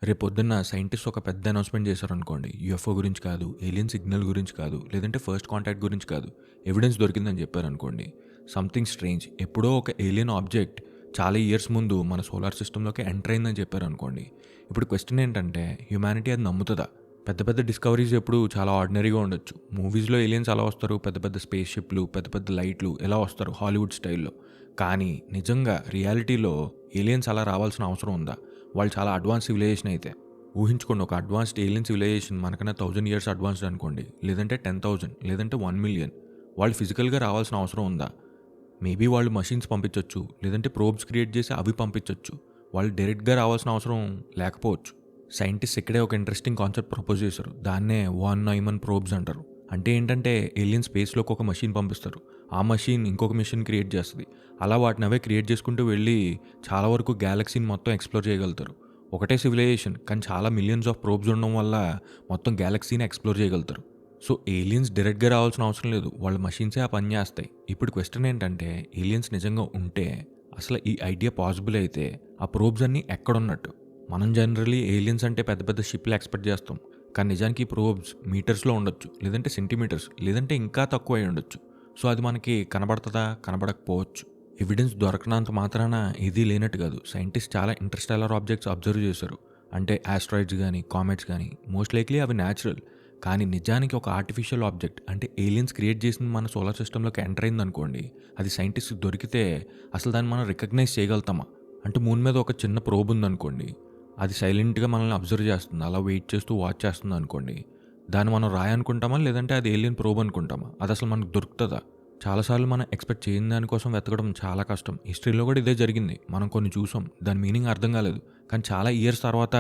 రేపొద్దున్న సైంటిస్ట్ ఒక పెద్ద అనౌన్స్‌మెంట్ చేశారనుకోండి. యూఎఫ్ఓ గురించి కాదు, ఏలియన్ సిగ్నల్ గురించి కాదు, లేదంటే ఫస్ట్ కాంటాక్ట్ గురించి కాదు. ఎవిడెన్స్ దొరికిందని చెప్పారనుకోండి. సంథింగ్ స్ట్రేంజ్ ఎప్పుడో ఒక ఏలియన్ ఆబ్జెక్ట్ చాలా ఇయర్స్ ముందు మన సోలార్ సిస్టమ్‌లోకి ఎంటర్ అయిందని చెప్పారనుకోండి. ఇప్పుడు క్వెషన్ ఏంటంటే హ్యుమానిటీ అది నమ్ముతదా? పెద్ద పెద్ద డిస్కవరీస్ ఎప్పుడు చాలా ఆర్డినరీగా ఉండొచ్చు. మూవీస్‌లో ఏలియన్స్ అలా వస్తారు. పెద్ద పెద్ద స్పేస్ షిప్‌లు, పెద్ద పెద్ద లైట్లు ఎలా వస్తారు హాలీవుడ్ స్టైల్‌లో. కానీ నిజంగా రియాలిటీలో ఏలియన్స్ అలా రావాల్సిన అవసరం ఉందా? వాళ్ళు చాలా అడ్వాన్స్ సివిలైజేషన్ అయితే. ఊహించుకోండి, ఒక అడ్వాన్స్డ్ ఏలియన్ సివిలైజేషన్ మనకన్నా 1000 ఇయర్స్ అడ్వాన్స్డ్ అనుకోండి. లేదంటే 10,000 లేదంటే 1,000,000. వాళ్ళు ఫిజికల్‌గా రావాల్సిన అవసరం ఉందా? మేబీ వాళ్ళు మషీన్స్ పంపించొచ్చు. లేదంటే ప్రోబ్స్ క్రియేట్ చేసి అవి పంపించొచ్చు. వాళ్ళు డైరెక్ట్‌గా రావాల్సిన అవసరం లేకపోవచ్చు. సైంటిస్ట్స్ ఇక్కడే ఒక ఇంట్రెస్టింగ్ కాన్సెప్ట్ ప్రపోజ్ చేశారు. దాన్నే వాన్ న్యూమన్ ప్రోబ్స్ అంటారు. అంటే ఏంటంటే ఏలియన్ స్పేస్‌లోకి ఒక మషీన్ పంపిస్తారు. ఆ మషీన్ ఇంకొక మిషన్ క్రియేట్ చేస్తది. అలా వాటిని అవే క్రియేట్ చేసుకుంటూ వెళ్ళి చాలా వరకు గ్యాలక్సీని మొత్తం ఎక్స్‌ప్లోర్ చేయగలుగుతారు. ఒకటే సివిలైజేషన్ కానీ చాలా మిలియన్స్ ఆఫ్ ప్రోబ్స్ ఉండడం వల్ల మొత్తం గ్యాలక్సీని ఎక్స్‌ప్లోర్ చేయగలుగుతారు. సో, ఏలియన్స్ డైరెక్ట్‌గా రావాల్సిన అవసరం లేదు. వాళ్ళ మషీన్సే ఆ పని చేస్తాయి. ఇప్పుడు క్వెషన్ ఏంటంటే ఏలియన్స్ నిజంగా ఉంటే అసలు ఈ ఐడియా పాసిబుల్ అయితే ఆ ప్రోబ్స్ అన్నీ ఎక్కడున్నట్టు? మనం జనరల్లీ ఏలియన్స్ అంటే పెద్ద పెద్ద షిప్‌లు ఎక్స్‌పెక్ట్ చేస్తాం. కానీ నిజానికి ఈ ప్రోబ్స్ మీటర్స్‌లో ఉండొచ్చు. లేదంటే సెంటీమీటర్స్, లేదంటే ఇంకా తక్కువ అయి ఉండొచ్చు. సో, అది మనకి కనబడతదా? కనబడకపోవచ్చు. ఎవిడెన్స్ దొరకనంత మాత్రాన ఏదీ లేనట్టు కాదు. సైంటిస్ట్ చాలా ఇంటర్‌స్టెల్లార్ ఆబ్జెక్ట్స్ అబ్జర్వ్ చేశారు. అంటే యాస్ట్రాయిడ్స్ గానీ, కామెట్స్ గానీ మోస్ట్ లైక్లీ అవి న్యాచురల్. కానీ నిజానికి ఒక ఆర్టిఫిషియల్ ఆబ్జెక్ట్ అంటే ఏలియన్స్ క్రియేట్ చేసింది మన సోలార్ సిస్టమ్‌లోకి ఎంటర్ అయిందనుకోండి. అది సైంటిస్ట్‌కి దొరికితే అసలు దాన్ని మనం రికగ్నైజ్ చేయగలుగుతామా? అంటే మూన్ మీద ఒక చిన్న ప్రోబ్ ఉందనుకోండి. అది సైలెంట్‌గా మనల్ని అబ్జర్వ్ చేస్తుంది. అలా వెయిట్ చేస్తూ వాచ్ చేస్తుందనుకోండి. దాన్ని మనం రాయి అనుకుంటామా? లేదంటే అది ఏలియన్ ప్రోబ్ అనుకుంటామా? అదసలు మనకు దొరుకుతదా? చాలా సార్లు మనం ఎక్స్‌పెక్ట్ చేయని దాని కోసం వెతకడం చాలా కష్టం. హిస్టరీలో కూడా ఇదే జరిగింది. మనం కొన్ని చూసాం. దాని మీనింగ్ అర్థం కాలేదు. కానీ చాలా ఇయర్స్ తర్వాత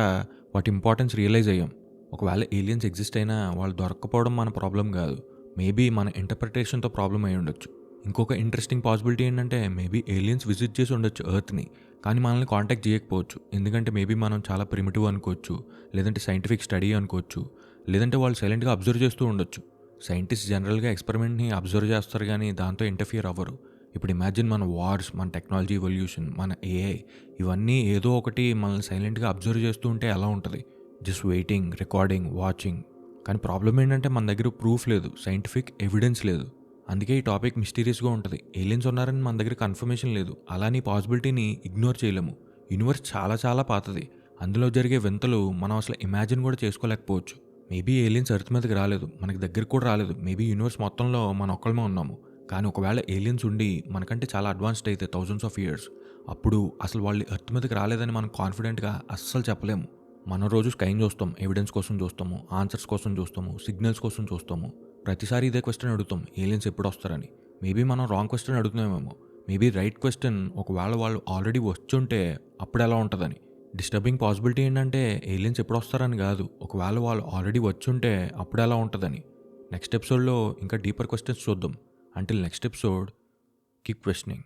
వాటి ఇంపార్టెన్స్ రియలైజ్ అయ్యాం. ఒకవేళ ఏలియన్స్ ఎగ్జిస్ట్ అయినా వాళ్ళు దొరక్కపోవడం మన ప్రాబ్లమ్ కాదు. మేబీ మన ఇంటర్ప్రిటేషన్‌తో ప్రాబ్లమ్ అయ్యి ఉండొచ్చు. ఇంకొక ఇంట్రెస్టింగ్ పాసిబిలిటీ ఏంటంటే మేబీ ఏలియన్స్ విజిట్ చేసి ఉండొచ్చు ఎర్త్‌ని. కానీ మనల్ని కాంటాక్ట్ చేయకపోవచ్చు. ఎందుకంటే మేబీ మనం చాలా ప్రిమిటివ్ అనుకోవచ్చు. లేదంటే సైంటిఫిక్ స్టడీ అనుకోవచ్చు. లేదంటే వాళ్ళు సైలెంట్‌గా అబ్జర్వ్ చేస్తూ ఉండొచ్చు. సైంటిస్ట్ జనరల్‌గా ఎక్స్‌పెరిమెంట్‌ని అబ్జర్వ్ చేస్తారు గానీ దాంతో ఇంటర్ఫియర్ అవ్వరు. ఇప్పుడు ఇమాజిన్ మన వార్స్, మన టెక్నాలజీ ఎవల్యూషన్, మన ఏఐ ఇవన్నీ ఏదో ఒకటి మనల్ని సైలెంట్‌గా అబ్జర్వ్ చేస్తూ ఉంటే ఎలా ఉంటది? Just waiting, recording, watching. కానీ ప్రాబ్లమ్ ఏంటంటే మన దగ్గర ప్రూఫ్ లేదు. సైంటిఫిక్ ఎవిడెన్స్ లేదు. అందుకే ఈ టాపిక్ మిస్టీరియస్‌గా ఉంటది. ఏలియన్స్ ఉన్నారని మన దగ్గర కన్ఫర్మేషన్ లేదు. అలాని పాసిబిలిటీని ఇగ్నోర్ చేయలేము. యూనివర్స్ చాలా చాలా పాతది. అందులో జరిగే వింతలు మనం అసలు ఇమాజిన్ కూడా చేసుకోలేకపోవచ్చు. మేబీ ఏలియన్స్ ఎర్త్ మీదకి రాలేదు. మనకి దగ్గరికి కూడా రాలేదు. మేబీ యూనివర్స్ మొత్తంలో మన ఒక్కళ్ళమే ఉన్నాము. కానీ ఒకవేళ ఏలియన్స్ ఉండి మనకంటే చాలా అడ్వాన్స్డ్ అయితే థౌసండ్స్ ఆఫ్ ఇయర్స్, అప్పుడు అసలు వాళ్ళు ఎర్త్ మీదకి రాలేదని మనం కాన్ఫిడెంట్‌గా అస్సలు చెప్పలేము. మనం రోజు స్కైని చూస్తాం. ఎవిడెన్స్ కోసం చూస్తాము. ఆన్సర్స్ కోసం చూస్తాము. సిగ్నల్స్ కోసం చూస్తాము. ప్రతిసారి ఇదే క్వెషన్ అడుగుతాం. ఏలియన్స్ ఎప్పుడొస్తారని. మేబీ మనం రాంగ్ క్వెషన్ అడుగుతున్నామేమో. మేబీ రైట్ క్వెషన్ ఒకవేళ వాళ్ళు ఆల్రెడీ వచ్చుంటే అప్పుడెలా ఉంటదని. డిస్టర్బింగ్ పాసిబిలిటీ ఏంటంటే ఏలియన్స్ ఎప్పుడొస్తారని కాదు. ఒకవేళ వాళ్ళు ఆల్రెడీ వచ్చుంటే అప్పుడెలా ఉంటదని. నెక్స్ట్ ఎపిసోడ్‌లో ఇంకా డీపర్ క్వెషన్స్ చూద్దాం. Until next episode, keep questioning.